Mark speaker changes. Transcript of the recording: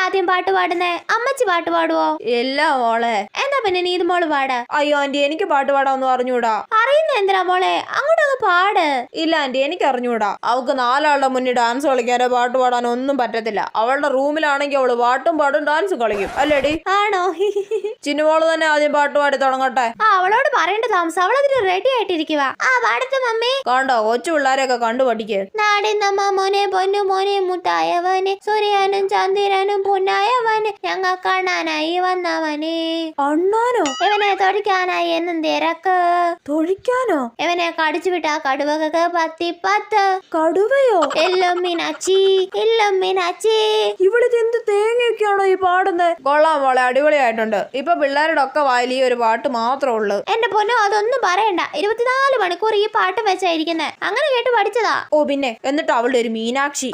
Speaker 1: ആദ്യം പാട്ട് പാടുന്നേ? അമ്മച്ചി പാട്ട് പാടുവോ?
Speaker 2: ഇല്ല മോളെ.
Speaker 1: എന്താ പിന്നെ നീ ഇത് മോള് പാട്.
Speaker 2: അയ്യോ ആന്റി, എനിക്ക് പാട്ട് പാടാന്ന് അറിഞ്ഞൂടാ.
Speaker 1: അറിയുന്ന എന്തിനാ മോളെ, അങ്ങോട്ടൊന്ന് പാട്.
Speaker 2: ഇല്ല ആന്റി, എനിക്ക് അറിഞ്ഞൂടാ. അവൾക്ക് 4 ആളുടെ മുന്നിൽ ഡാൻസ് കളിക്കാനോ പാട്ട് പാടാനോ ഒന്നും പറ്റത്തില്ല. അവളുടെ റൂമിലാണെങ്കിൽ അവള് പാട്ടും പാടും ഡാൻസ് കളിക്കും അല്ലേടി?
Speaker 1: ആണോ?
Speaker 2: ചിന്നുമോള് തന്നെ ആദ്യം പാട്ട് പാടി തുടങ്ങട്ടെ.
Speaker 1: അവളോട് പറയേണ്ട താമസം, അവളതിന് റെഡി ആയിട്ടിരിക്കുക. പാടത്തെ മമ്മി.
Speaker 2: കണ്ടോ, കൊച്ചു പിള്ളേരെയൊക്കെ കണ്ടു പഠിക്ക്.
Speaker 1: നാടിന്നമ്മ മോനെ പൊന്നു മോനെ മുത്തായവനെ, സൂര്യാനും ചന്ദ്രനും പൊന്നായവന്, ഞങ്ങൾ കാണാനായി വന്നവനെ.
Speaker 2: അണ്ണാനോ?
Speaker 1: ഇവനെ തൊഴിക്കാനായി എന്നും തിരക്ക്.
Speaker 2: തൊഴിക്കാനോ?
Speaker 1: ഇവനെ കടിച്ചു വിട്ട കടുവകൾക്ക് 10
Speaker 2: കടുവയോ?
Speaker 1: എല്ലും മീനാച്ചി, എല്ലും മീനാച്ചി.
Speaker 2: ഇവിടുത്തെ എന്ത് തേങ്ങയൊക്കെയാണോ ഈ പാടുന്നത്? കൊള്ളാം മോളെ, അടിപൊളിയായിട്ടുണ്ട്. ഇപ്പൊ പിള്ളേരുടെ ഒക്കെ വായിൽ ഈ ഒരു പാട്ട് മാത്രമേ ഉള്ളൂ.
Speaker 1: എന്റെ പൊന്നോ, അതൊന്നും പറയണ്ട. 24 മണിക്കൂർ ഈ പാട്ട് വെച്ചായിരിക്കുന്നത്. അങ്ങനെ കേട്ട് പഠിച്ചതാ.
Speaker 2: ഓ പിന്നെ, എന്നിട്ട് അവളുടെ ഒരു മീനാക്ഷി.